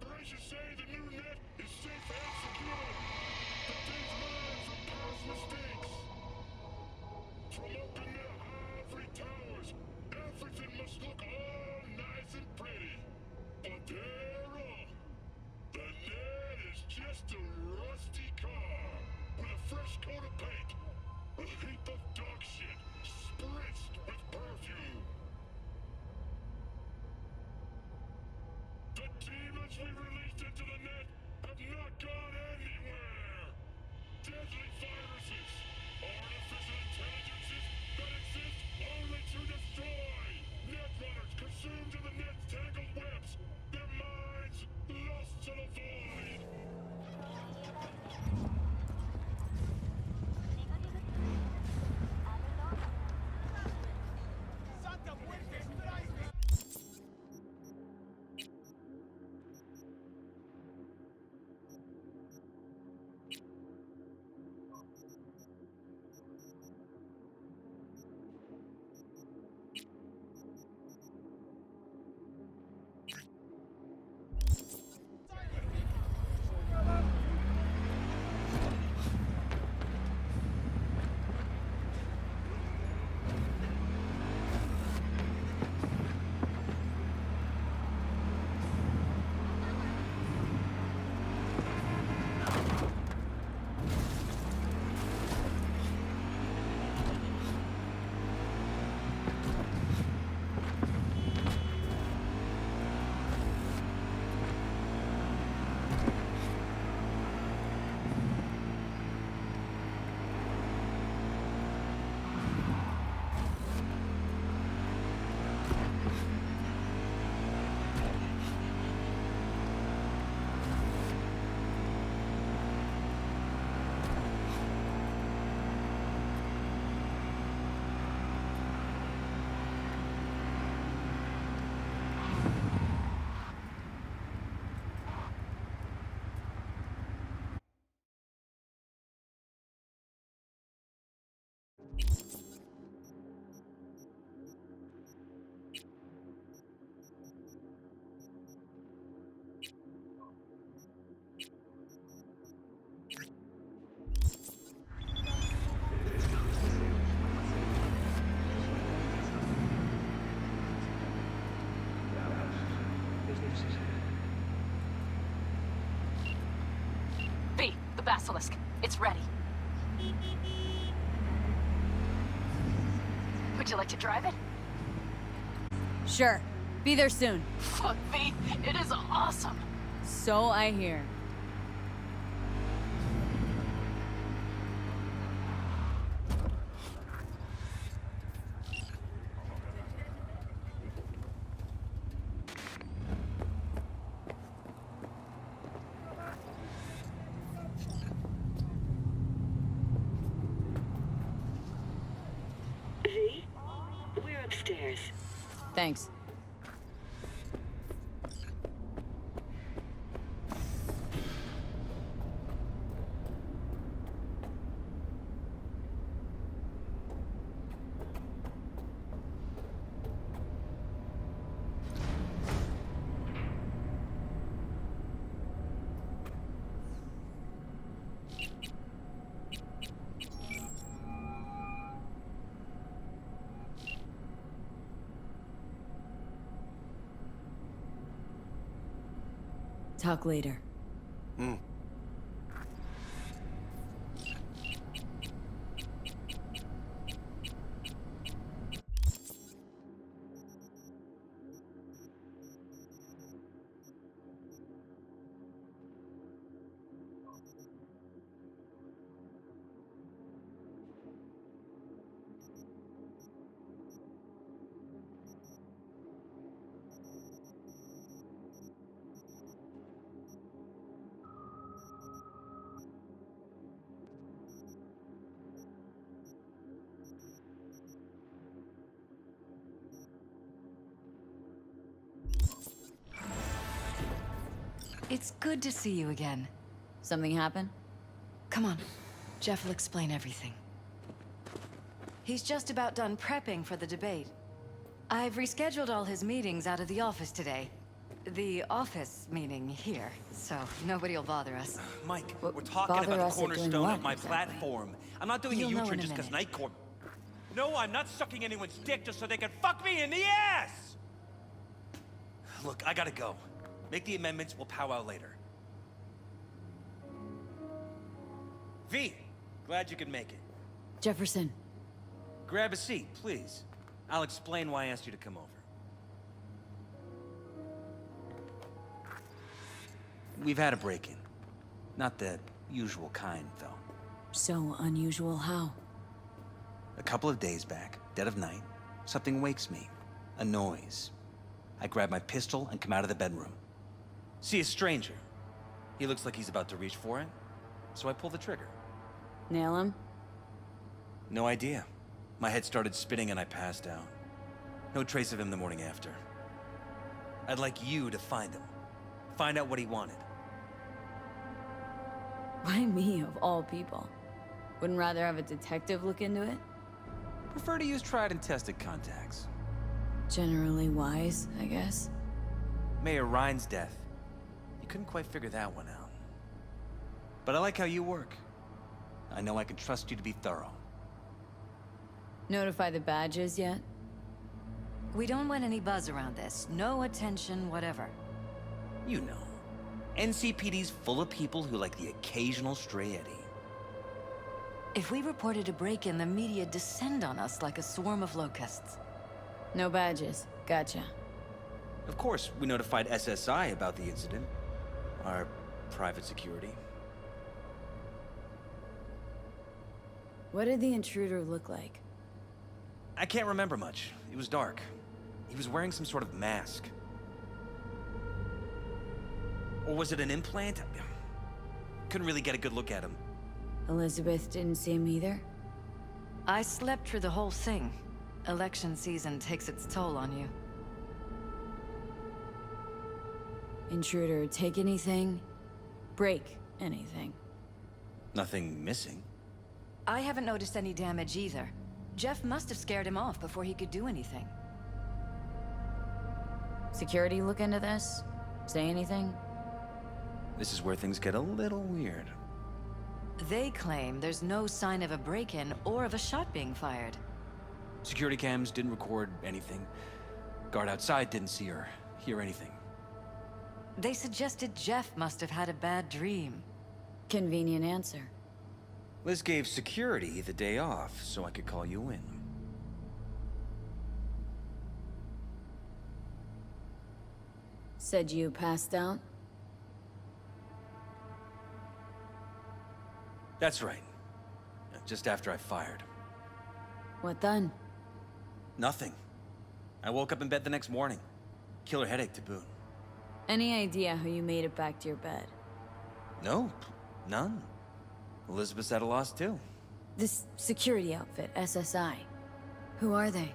Operations say the new net is safe and secure. Contains minds from past mistakes. From up in their ivory towers, everything must look all nice and pretty. But they're wrong. The net is just a rusty car with a fresh coat of paint. A heap of dog shit spritzed with perfume. The demons we released into the net have not gone anywhere. Deadly viruses, artificial intelligences that exist only to destroy. Netrunners consumed in the net's tangled webs, their minds lost to the void. B, the basilisk. It's ready. Would you like to drive it? Sure. Be there soon. Fuck me, it is awesome. So I hear. V, we're upstairs. Thanks. Talk later. It's good to see you again. Something happen? Come on. Jeff will explain everything. He's just about done prepping for the debate. I've rescheduled all his meetings out of the office today. The office meeting here, so nobody will bother us. Mike, What- we're talking bother about the us at doing cornerstone what, of my exactly? platform. I'm not doing You'll a know U-turn in a just because minute. Night Court... No, I'm not sucking anyone's dick just so they can fuck me in the ass! Look, I gotta go. Make the amendments, we'll powwow later. V, glad you could make it. Jefferson. Grab a seat, please. I'll explain why I asked you to come over. We've had a break-in. Not the usual kind, though. So unusual how? A couple of days back, dead of night, something wakes me. A noise. I grab my pistol and come out of the bedroom. See a stranger. He looks like he's about to reach for it, so I pull the trigger. Nail him? No idea. My head started spinning and I passed out. No trace of him the morning after. I'd like you to find him. Find out what he wanted. Why me, of all people? Wouldn't rather have a detective look into it? Prefer to use tried and tested contacts. Generally wise, I guess. Mayor Ryan's death. You couldn't quite figure that one out. But I like how you work. I know I can trust you to be thorough. Notify the badges yet? We don't want any buzz around this. No attention, whatever. You know. NCPD's full of people who like the occasional stray eddy. If we reported a break-in, the media descend on us like a swarm of locusts. No badges. Gotcha. Of course, we notified SSI about the incident. Our private security. What did the intruder look like? I can't remember much. It was dark. He was wearing some sort of mask. Or was it an implant? Couldn't really get a good look at him. Elizabeth didn't see him either? I slept through the whole thing. Election season takes its toll on you. Intruder take anything? Break anything? Nothing missing. I haven't noticed any damage either. Jeff must have scared him off before he could do anything. Security look into this? Say anything? This is where things get a little weird. They claim there's no sign of a break-in or of a shot being fired. Security cams didn't record anything. Guard outside didn't see or hear anything. They suggested Jeff must have had a bad dream. Convenient answer. Liz gave security the day off so I could call you in. Said you passed out? That's right. Just after I fired. What then? Nothing. I woke up in bed the next morning. Killer headache to boot. Any idea how you made it back to your bed? Nope. None. Elizabeth's at a loss too. This security outfit, SSI. Who are they?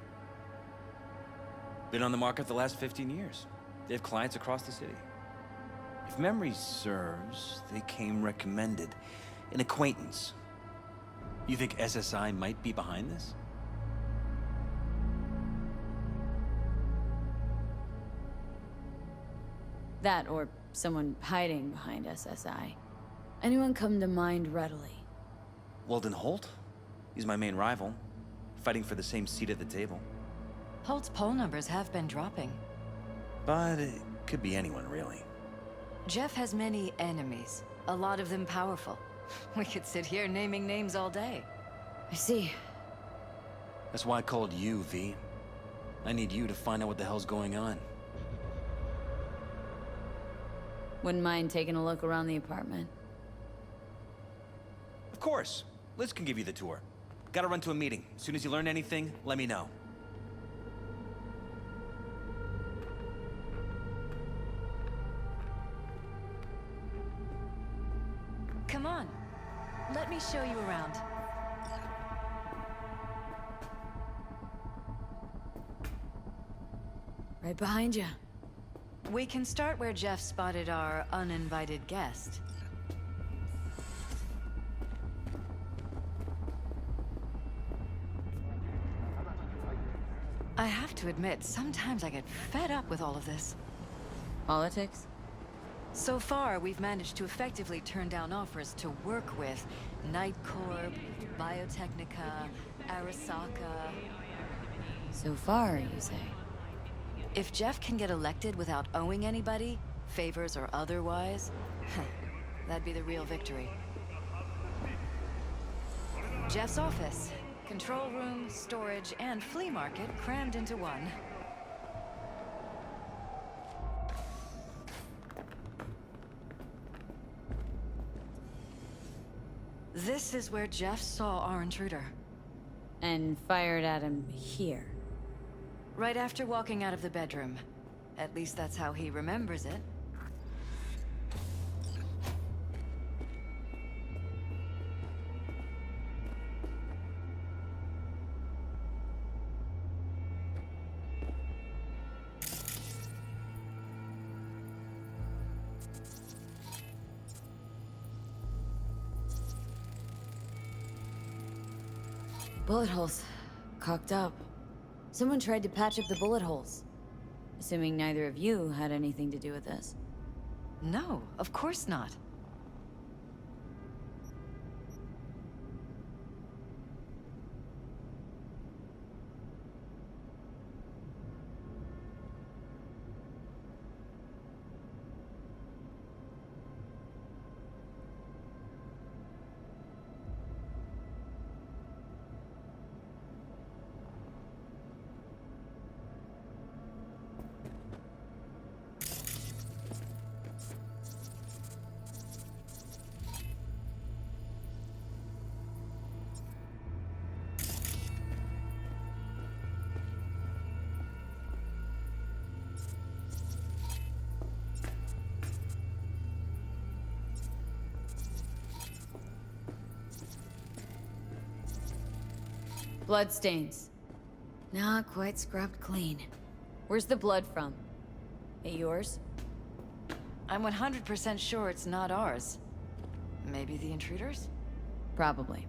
Been on the market the last 15 years. They have clients across the city. If memory serves, they came recommended. An acquaintance. You think SSI might be behind this? That or someone hiding behind SSI. Anyone come to mind readily? Weldon Holt? He's my main rival. Fighting for the same seat at the table. Holt's poll numbers have been dropping. But it could be anyone, really. Jeff has many enemies, a lot of them powerful. We could sit here naming names all day. I see. That's why I called you, V. I need you to find out what the hell's going on. Wouldn't mind taking a look around the apartment. Of course. Liz can give you the tour. Gotta run to a meeting. As soon as you learn anything, let me know. Come on. Let me show you around. Right behind you. We can start where Jeff spotted our uninvited guest. I have to admit, sometimes I get fed up with all of this. Politics? So far, we've managed to effectively turn down offers to work with Night Corp, Biotechnica, Arasaka. So far, you say? If Jeff can get elected without owing anybody, favors or otherwise, that'd be the real victory. Jeff's office. Control room, storage, and flea market crammed into one. This is where Jeff saw our intruder. And fired at him here. Right after walking out of the bedroom. At least that's how he remembers it. Bullet holes. Cocked up. Someone tried to patch up the bullet holes. Assuming neither of you had anything to do with this. No, of course not. Bloodstains. Not quite scrubbed clean. Where's the blood from? It yours? I'm 100% sure it's not ours. Maybe the intruders? Probably.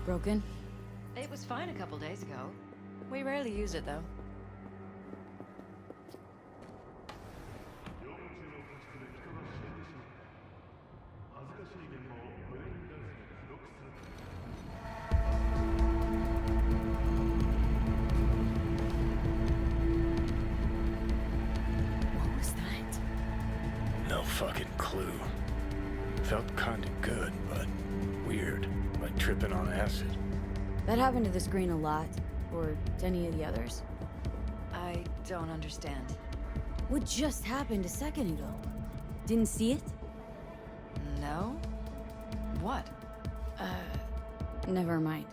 Broken? It was fine a couple days ago. We rarely use it, though. What was that? No fucking clue. Felt kinda good, but weird. Like tripping on acid. That happened to the screen a lot. Or to any of the others. I don't understand. What just happened a second ago? Didn't see it? No? What? Never mind.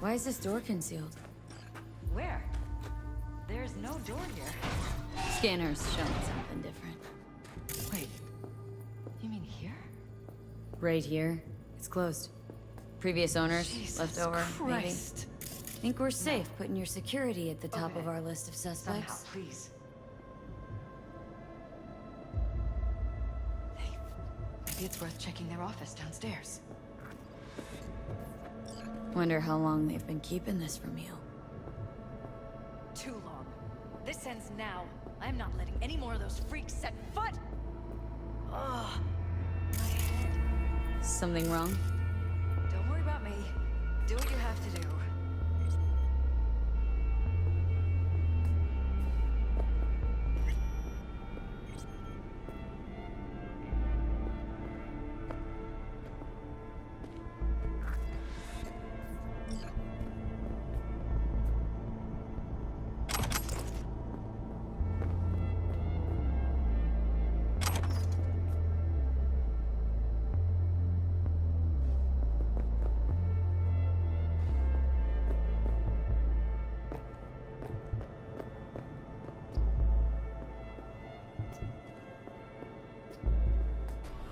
Why is this door concealed? Where? There's no door here. Scanner's showing something different. Wait. You mean here? Right here. It's closed. Previous owners, Jesus left over, maybe. Christ. Think we're safe putting your security at the top Okay. of our list of Somehow, suspects? please. Hey, maybe it's worth checking their office downstairs. Wonder how long they've been keeping this from you. Too long. This ends now. I'm not letting any more of those freaks set foot! Ugh. My head. Something wrong? Don't worry about me. Do what you have to do.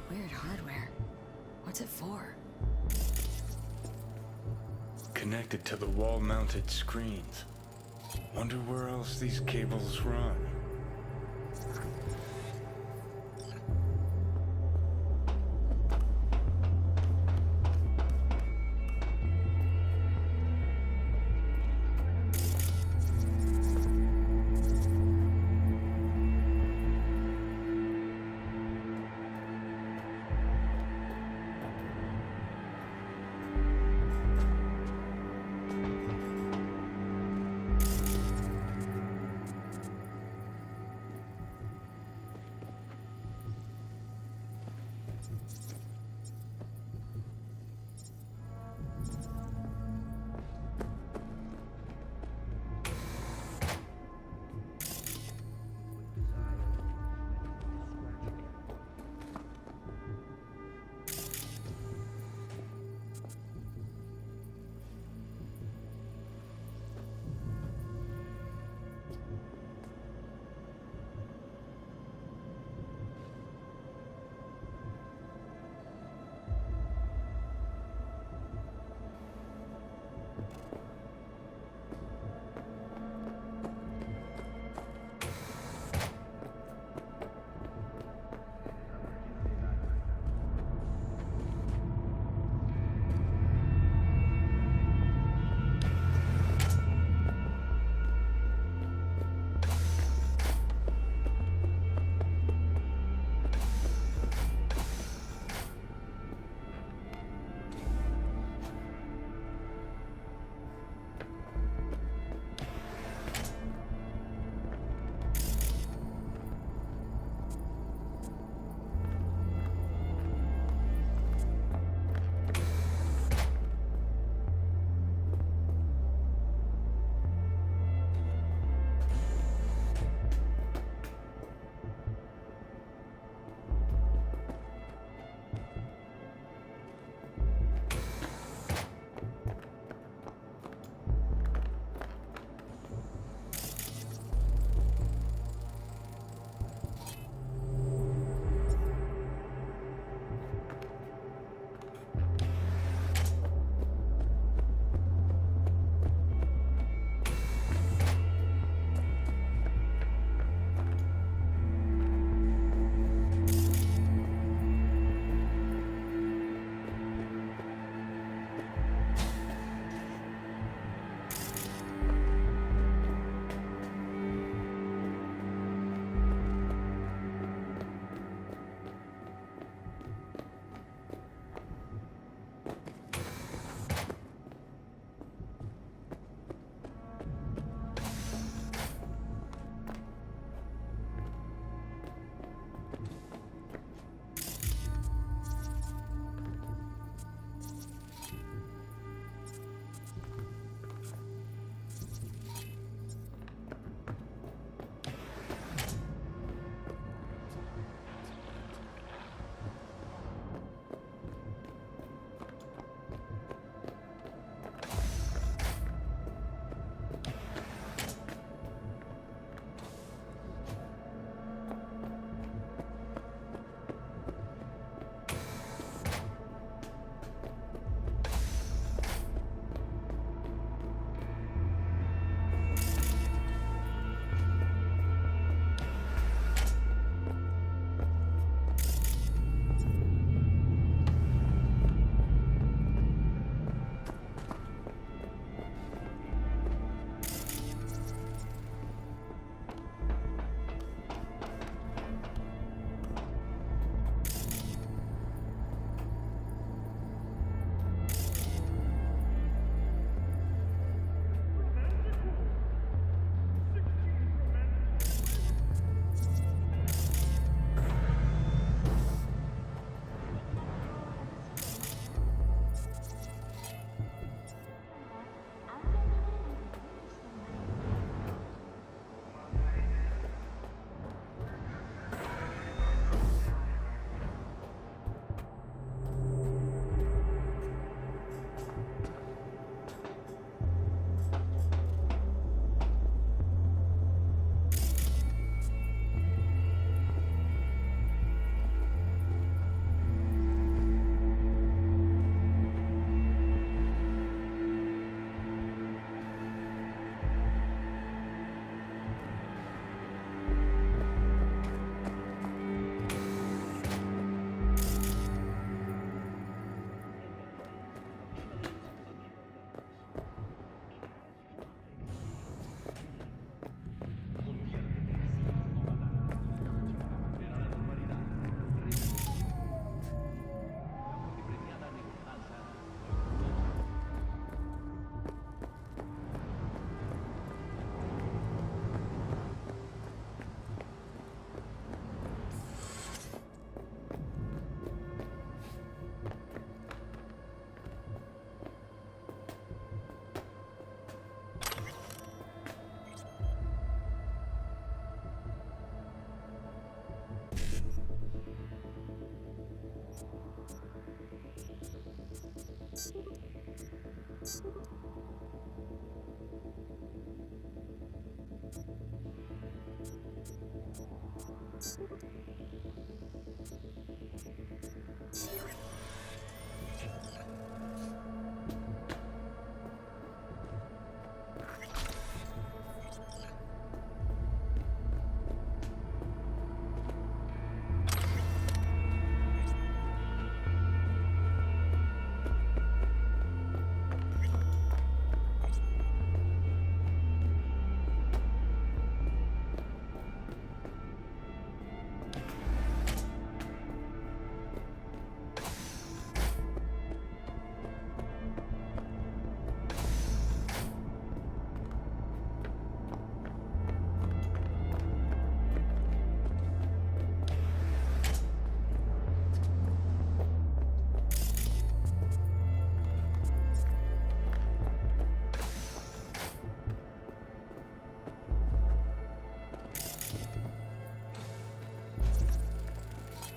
Weird hardware. What's it for? Connected to the wall-mounted screens. Wonder where else these cables run.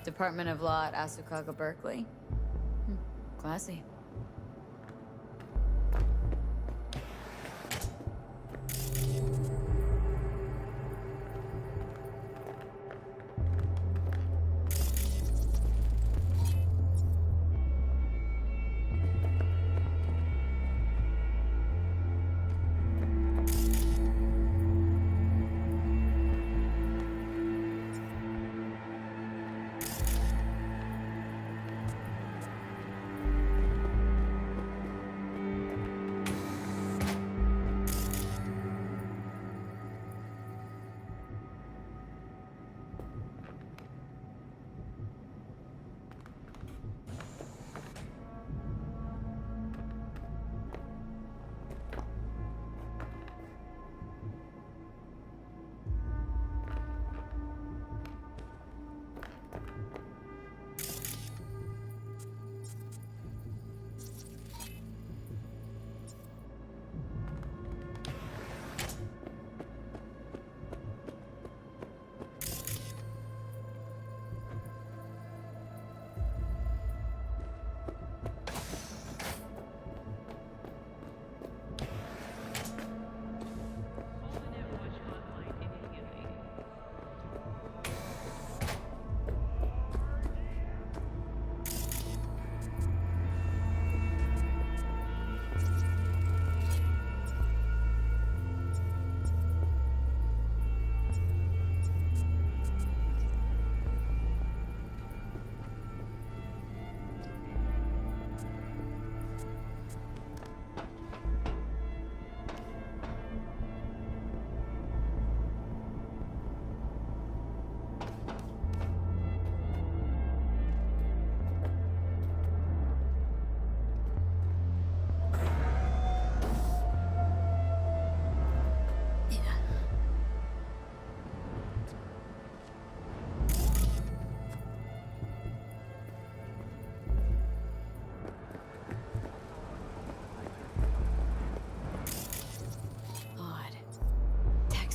Department of Law at Asukaga Berkeley. Classy.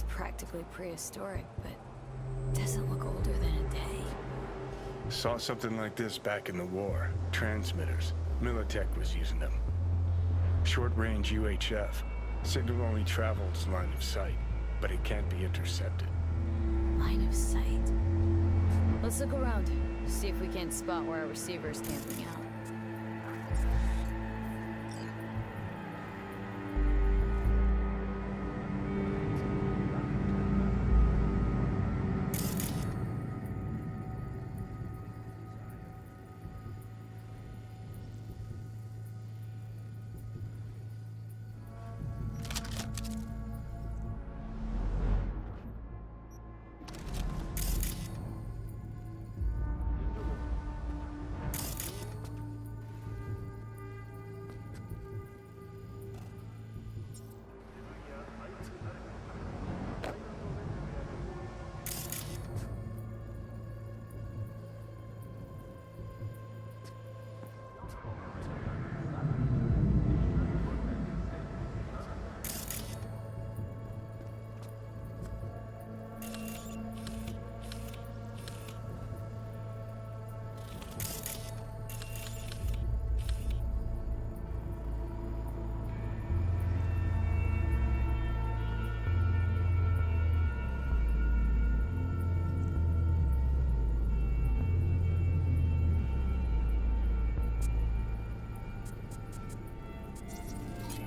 Practically prehistoric, but doesn't look older than a day. Saw something like this back in the war. Transmitters. Militech was using them. Short-range UHF. Signal only travels line of sight, but it can't be intercepted. Line of sight. Let's look around, see if we can't spot where our receiver's camping out.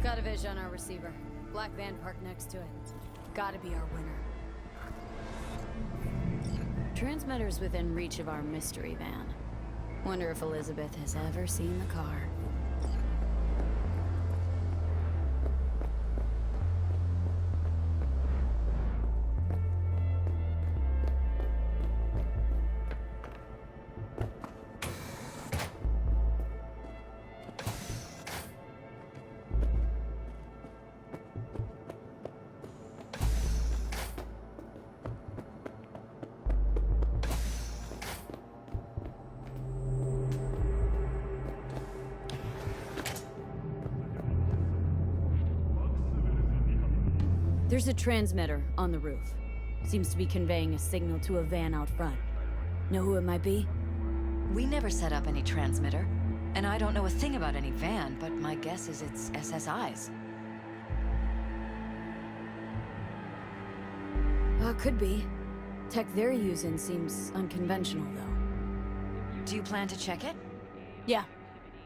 Got a vis on our receiver. Black van parked next to it. Gotta be our winner. Transmitter's within reach of our mystery van. Wonder if Elizabeth has ever seen the car. There's a transmitter on the roof. Seems to be conveying a signal to a van out front. Know who it might be? We never set up any transmitter, and I don't know a thing about any van, but my guess is it's SSI's. Could be. Tech they're using seems unconventional, though. Do you plan to check it? Yeah.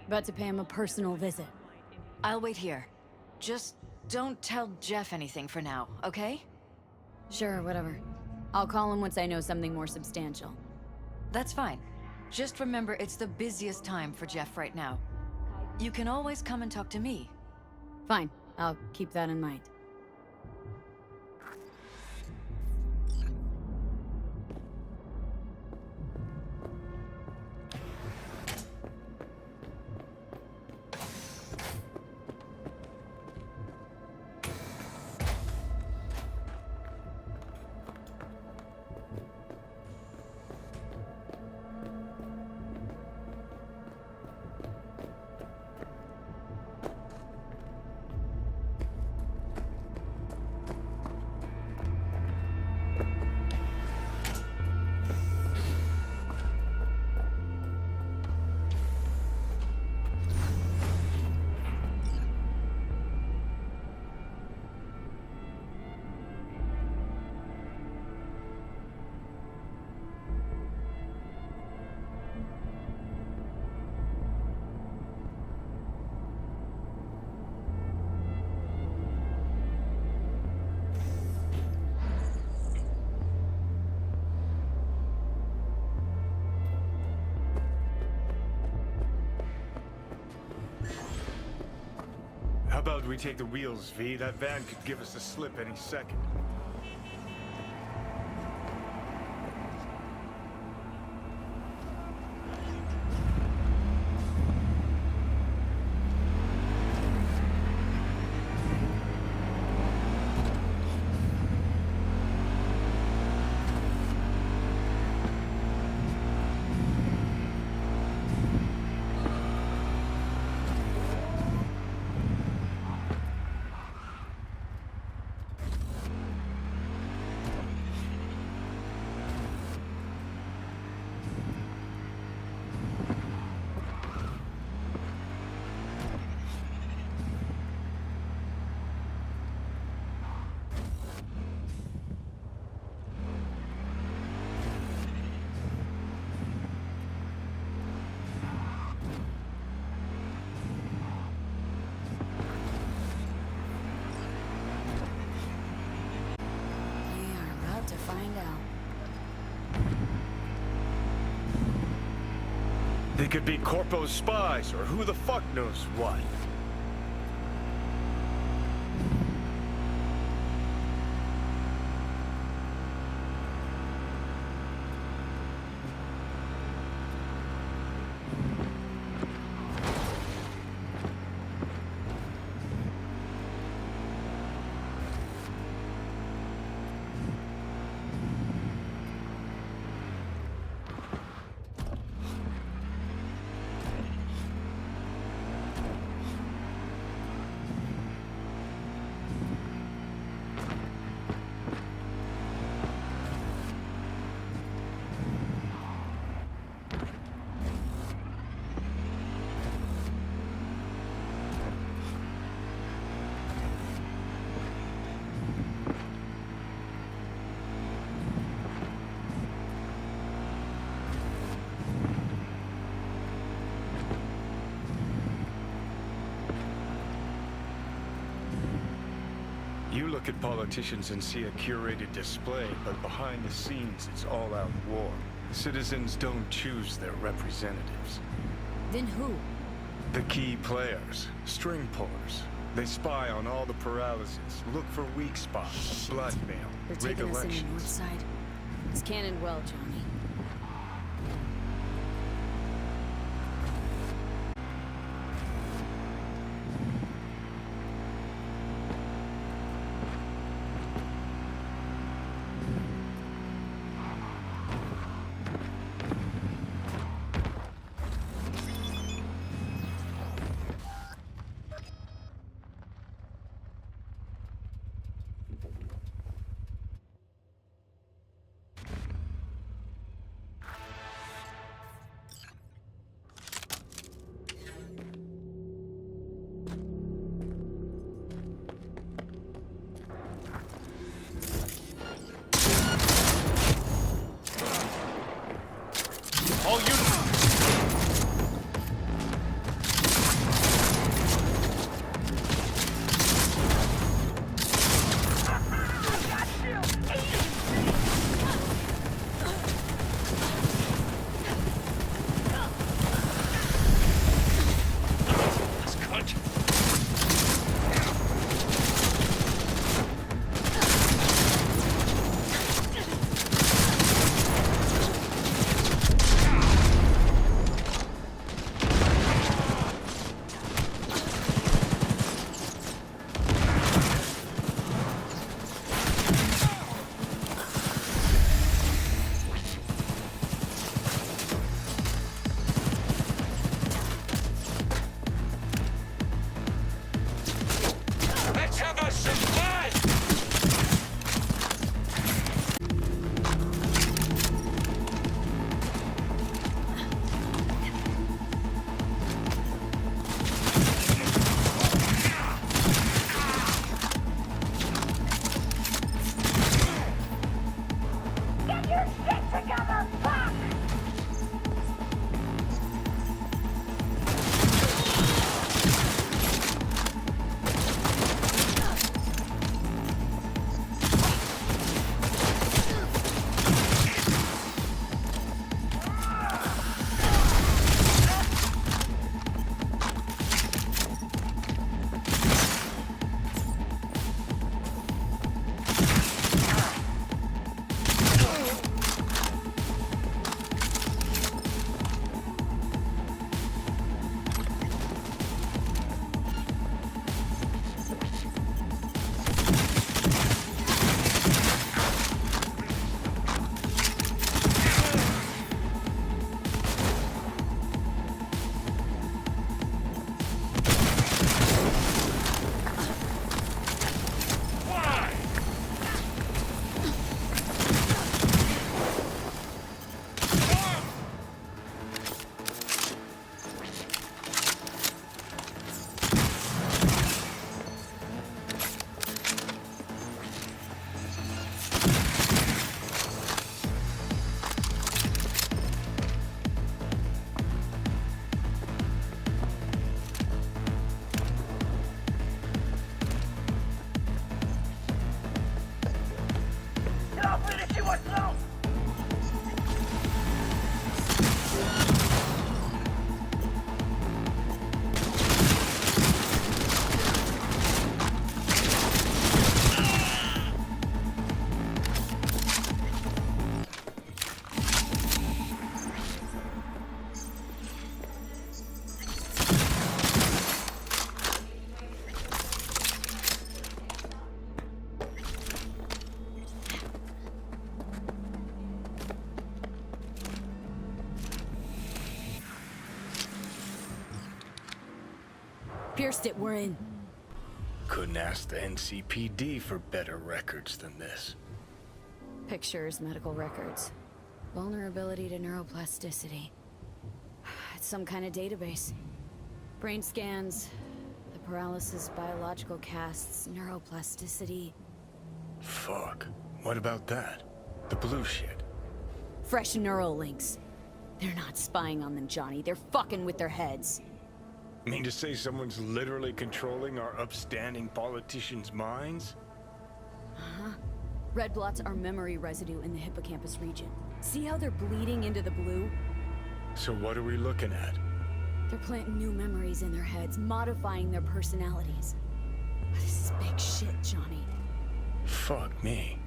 About to pay him a personal visit. I'll wait here. Just don't tell Jeff anything for now, okay? Sure, whatever. I'll call him once I know something more substantial. That's fine. Just remember it's the busiest time for Jeff right now. You can always come and talk to me. Fine. I'll keep that in mind. How about we take the wheels, V? That van could give us the slip any second. To find out. They could be Corpo's spies, or who the fuck knows what. You look at politicians and see a curated display, but behind the scenes, it's all-out war. Citizens don't choose their representatives. Then who? The key players, string pullers. They spy on all the Peralezes, look for weak spots, blackmail, They're rig taking us in the north elections. side. It's cannon well, Johnny. pierced it, we're in. Couldn't ask the NCPD for better records than this. Pictures, medical records. Vulnerability to neuroplasticity. It's some kind of database. Brain scans, the paralysis, biological casts, neuroplasticity. Fuck. What about that? The blue shit. Fresh neural links. They're not spying on them, Johnny. They're fucking with their heads. Mean to say someone's literally controlling our upstanding politicians' minds? Uh-huh. Red blots are memory residue in the hippocampus region. See how they're bleeding into the blue? So what are we looking at? They're planting new memories in their heads, modifying their personalities. This is big shit, Johnny. Fuck me.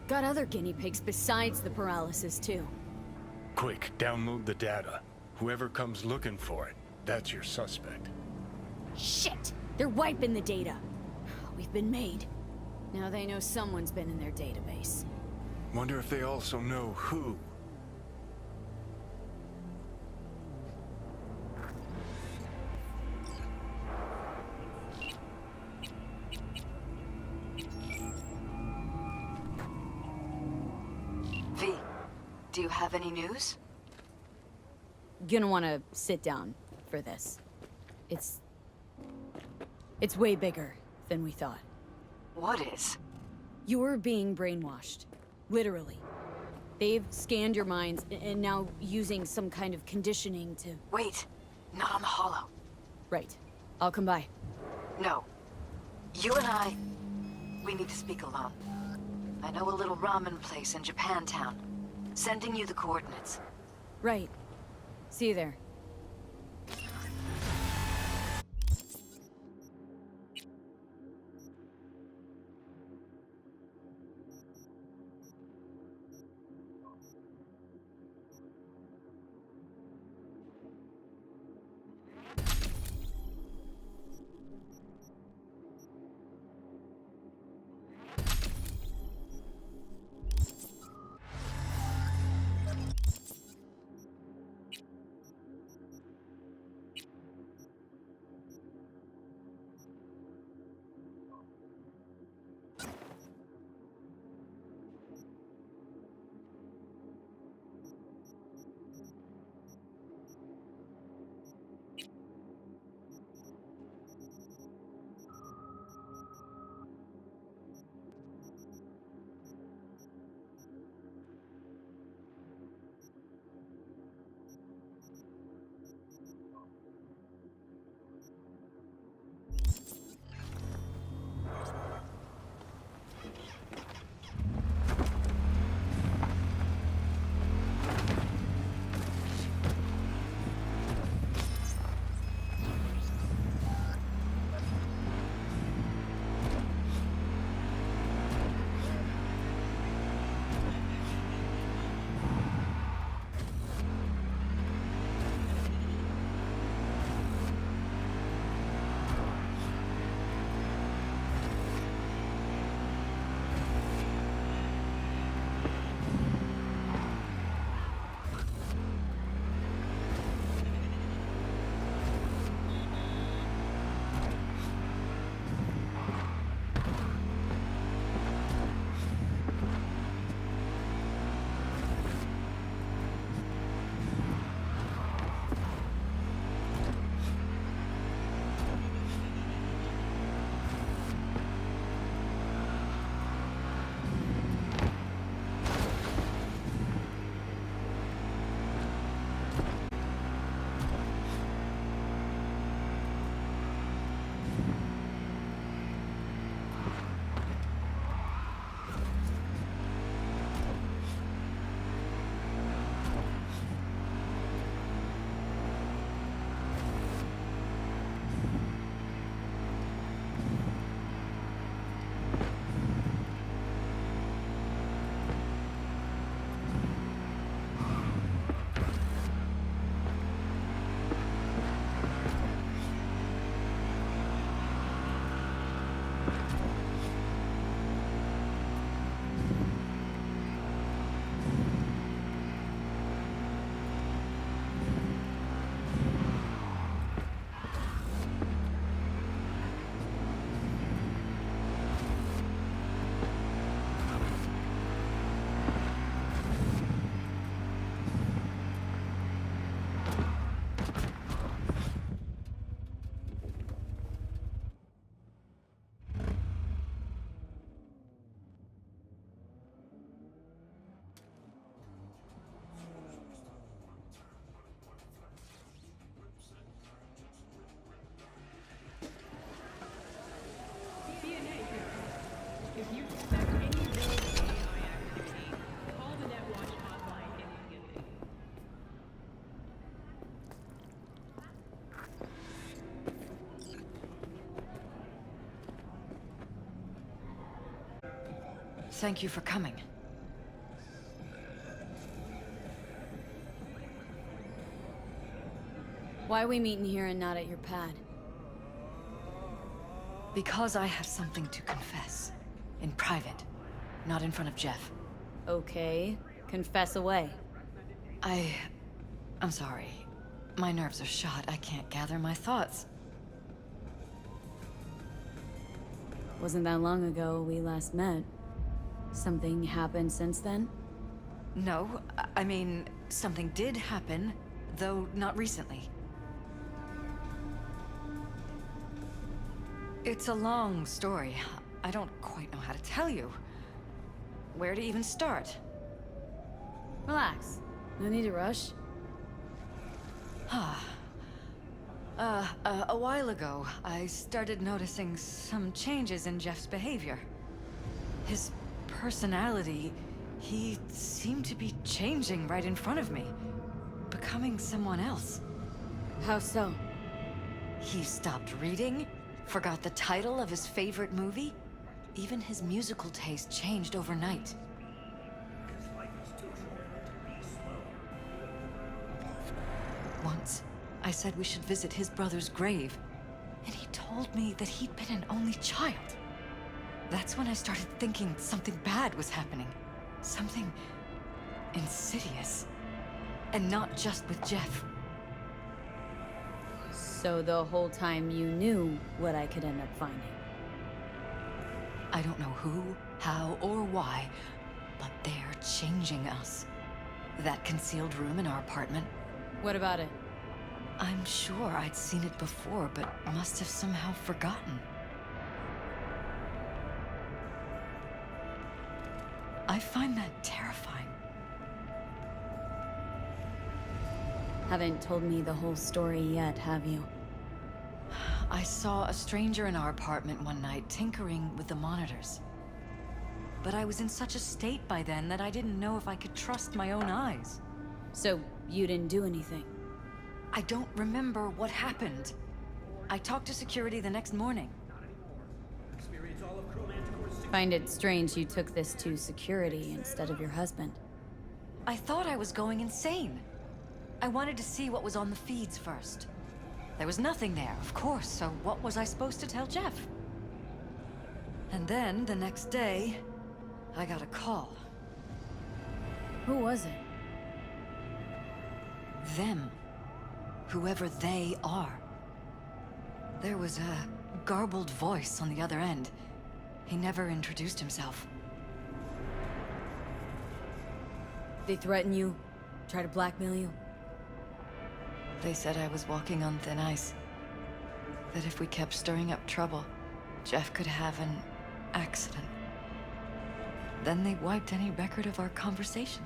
Got other guinea pigs besides the paralysis, too. Quick, download the data. Whoever comes looking for it, that's your suspect. Shit! They're wiping the data. We've been made. Now they know someone's been in their database. Wonder if they also know who. V, do you have any news? Gonna wanna sit down for this. It's way bigger than we thought. What is? You're being brainwashed. Literally. They've scanned your minds and now using some kind of conditioning to... Wait, not on the hollow. Right. I'll come by. No. You and we need to speak alone. I know a little ramen place in Japantown. Sending you the coordinates. Right. See you there. Thank you for coming. Why are we meeting here and not at your pad? Because I have something to confess. In private. Not in front of Jeff. Okay, confess away. I'm sorry. My nerves are shot. I can't gather my thoughts. Wasn't that long ago we last met. Something happened since then? No, I mean, something did happen, though not recently. It's a long story. I don't quite know how to tell you. Where to even start? Relax. No need to rush. A while ago, I started noticing some changes in Jeff's behavior. His personality, he seemed to be changing right in front of me. Becoming someone else. How so? He stopped reading, forgot the title of his favorite movie. Even his musical taste changed overnight. Once, I said we should visit his brother's grave, and he told me that he'd been an only child. That's when I started thinking something bad was happening. Something insidious. And not just with Jeff. So the whole time you knew what I could end up finding? I don't know who, how, or why, but they're changing us. That concealed room in our apartment. What about it? I'm sure I'd seen it before, but must have somehow forgotten. I find that terrifying. Haven't told me the whole story yet, have you? I saw a stranger in our apartment one night tinkering with the monitors. But I was in such a state by then that I didn't know if I could trust my own eyes. So, you didn't do anything? I don't remember what happened. I talked to security the next morning. Find it strange you took this to security instead of your husband. I thought I was going insane. I wanted to see what was on the feeds first. There was nothing there, of course, so what was I supposed to tell Jeff? And then, the next day, I got a call. Who was it? Them. Whoever they are. There was a garbled voice on the other end. He never introduced himself. They threaten you? Try to blackmail you? They said I was walking on thin ice. That if we kept stirring up trouble, Jeff could have an accident. Then they wiped any record of our conversation.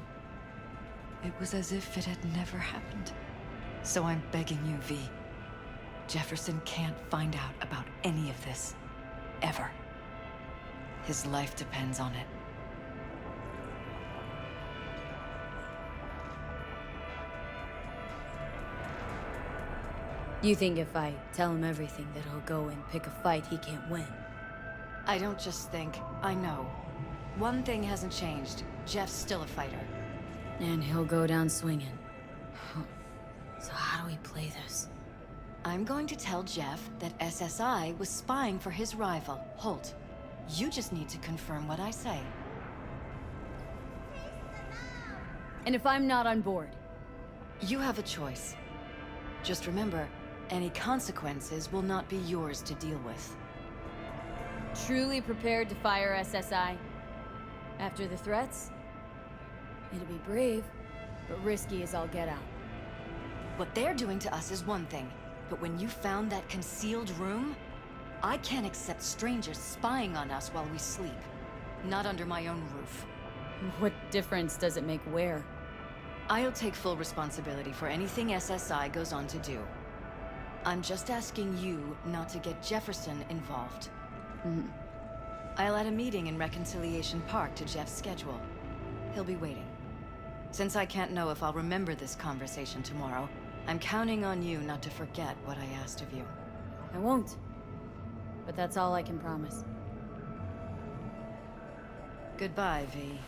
It was as if it had never happened. So I'm begging you, V. Jefferson can't find out about any of this. Ever. His life depends on it. You think if I tell him everything that he'll go and pick a fight he can't win? I don't just think, I know. One thing hasn't changed. Jeff's still a fighter. And he'll go down swinging. So how do we play this? I'm going to tell Jeff that SSI was spying for his rival, Holt. You just need to confirm what I say. And if I'm not on board? You have a choice. Just remember, any consequences will not be yours to deal with. Truly prepared to fire SSI? After the threats? It'll be brave, but risky as all get out. What they're doing to us is one thing, but when you found that concealed room, I can't accept strangers spying on us while we sleep. Not under my own roof. What difference does it make where? I'll take full responsibility for anything SSI goes on to do. I'm just asking you not to get Jefferson involved. I'll add a meeting in Reconciliation Park to Jeff's schedule. He'll be waiting. Since I can't know if I'll remember this conversation tomorrow, I'm counting on you not to forget what I asked of you. I won't. But that's all I can promise. Goodbye, V.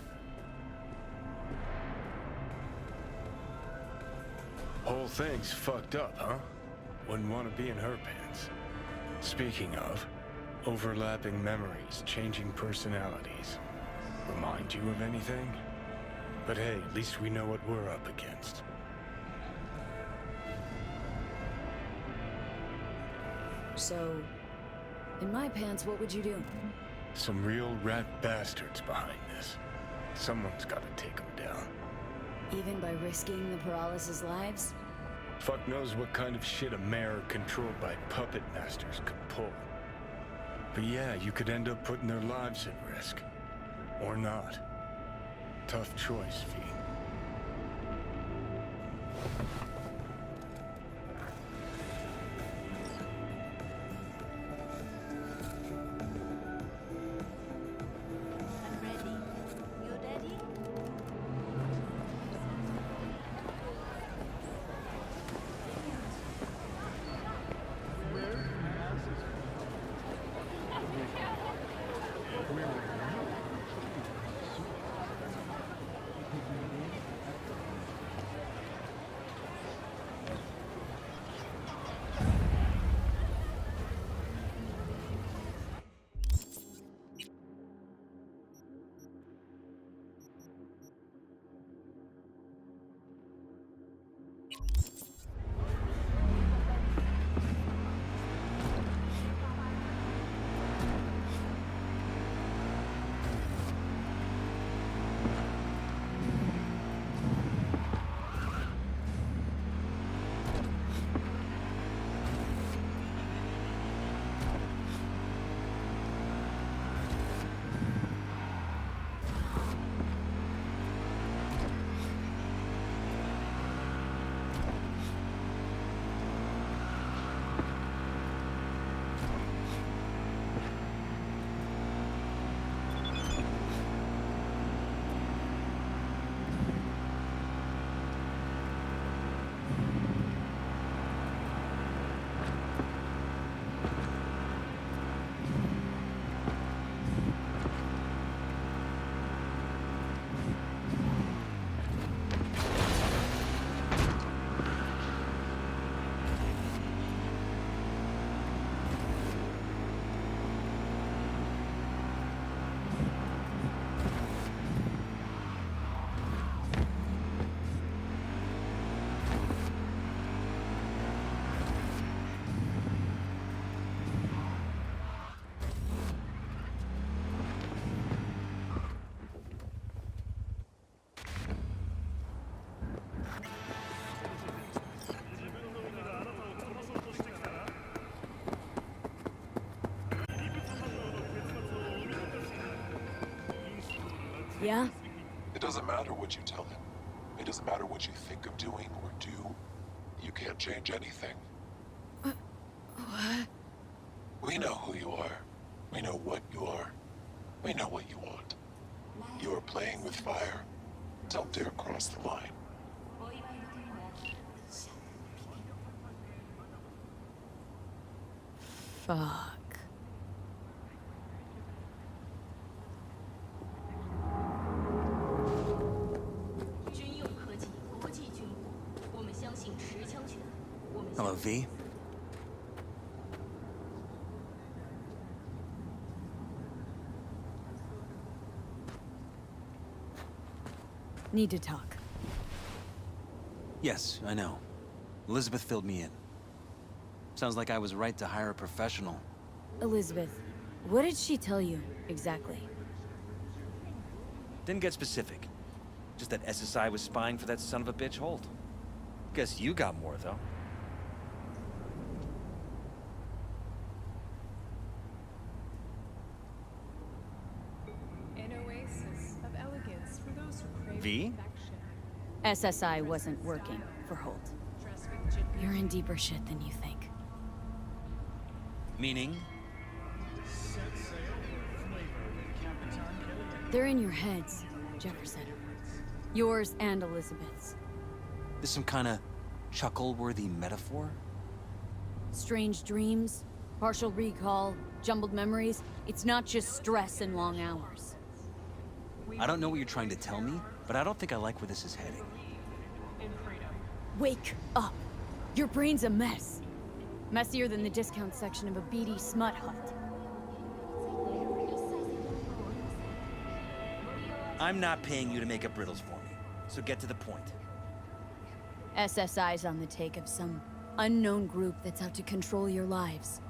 Whole thing's fucked up, huh? Wouldn't want to be in her pants. Speaking of, overlapping memories, changing personalities. Remind you of anything? But hey, at least we know what we're up against. So, in my pants, what would you do? Some real rat bastards behind this. Someone's gotta take them down. Even by risking the Peralezes' lives? Fuck knows what kind of shit a mayor controlled by puppet masters could pull. But yeah, you could end up putting their lives at risk. Or not. Tough choice, V. I'm ready. You ready? Yeah? It doesn't matter what you tell him. It doesn't matter what you think of doing or do. You can't change anything. What? We know who you are. We know what you are. We know what you want. You are playing with fire. Don't dare cross the line. Fuck. Hello, V. Need to talk. Yes, I know. Elizabeth filled me in. Sounds like I was right to hire a professional. Elizabeth, what did she tell you, exactly? Didn't get specific. Just that SSI was spying for that son of a bitch Holt. Guess you got more, though. An oasis of elegance for those who crave V? perfection. SSI wasn't working for Holt. Dressed with gypsy You're in deeper shit than you think. Meaning? They're in your heads, Jefferson. Yours and Elizabeth's. This some kind of chuckle-worthy metaphor? Strange dreams, partial recall, jumbled memories. It's not just stress and long hours. I don't know what you're trying to tell me, but I don't think I like where this is heading. Wake up! Your brain's a mess. Messier than the discount section of a beady smut hut. I'm not paying you to make up riddles for me, so get to the point. SSI's on the take of some unknown group that's out to control your lives.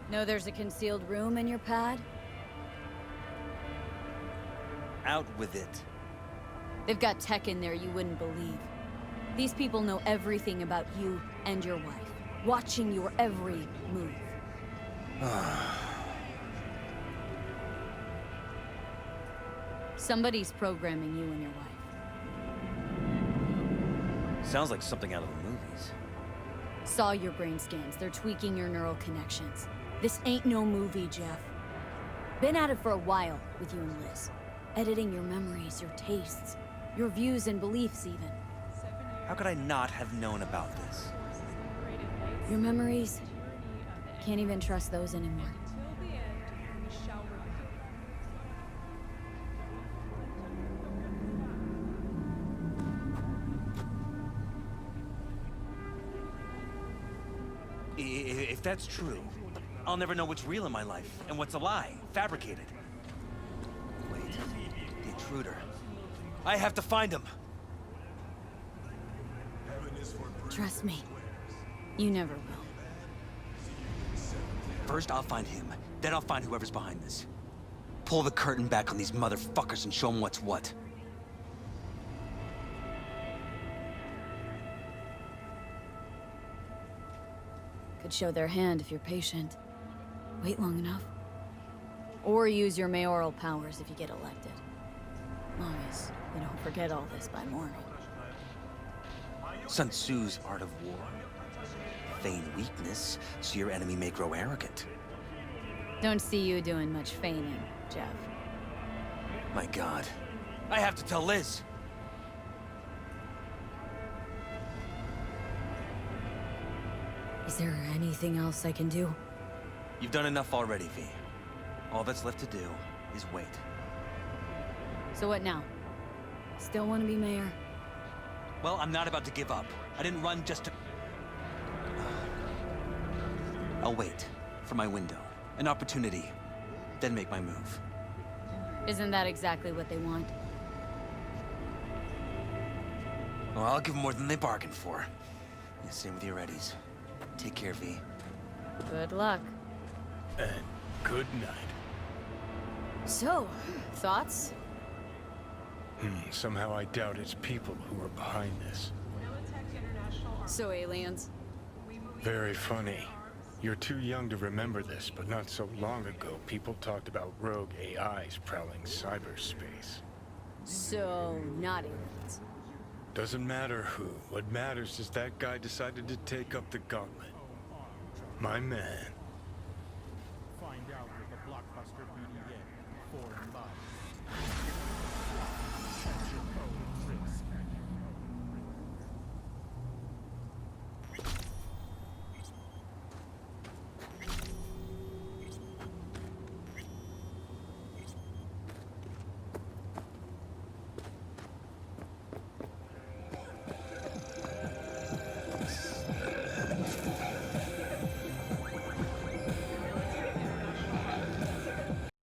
Know there's a concealed room in your pad? Out with it. They've got tech in there you wouldn't believe. These people know everything about you and your wife, watching your every move. Somebody's programming you and your wife. Sounds like something out of the movies. Saw your brain scans. They're tweaking your neural connections. This ain't no movie, Jeff. Been at it for a while with you and Liz. Editing your memories, your tastes, your views and beliefs even. How could I not have known about this? Your memories? Can't even trust those anymore. If that's true, I'll never know what's real in my life and what's a lie, fabricated. Wait, the intruder. I have to find him. Trust me, you never will. First, I'll find him. Then I'll find whoever's behind this. Pull the curtain back on these motherfuckers and show them what's what. Could show their hand if you're patient. Wait long enough. Or use your mayoral powers if you get elected. Long as you don't forget all this by morning. Sun Tzu's art of war. Feign weakness, so your enemy may grow arrogant. Don't see you doing much feigning, Jeff. My God. I have to tell Liz! Is there anything else I can do? You've done enough already, V. All that's left to do is wait. So what now? Still want to be mayor? Well, I'm not about to give up. I didn't run just to... I'll wait for my window, an opportunity, then make my move. Isn't that exactly what they want? Well, I'll give them more than they bargained for. Yeah, same with your Eddies. Take care, V. Good luck. And good night. So, thoughts? Somehow I doubt it's people who are behind this. So aliens? Very funny. You're too young to remember this, but not so long ago, people talked about rogue AIs prowling cyberspace. So, not aliens. Doesn't matter who. What matters is that guy decided to take up the gauntlet. My man. Find out with a blockbuster BDA, 4 and 5.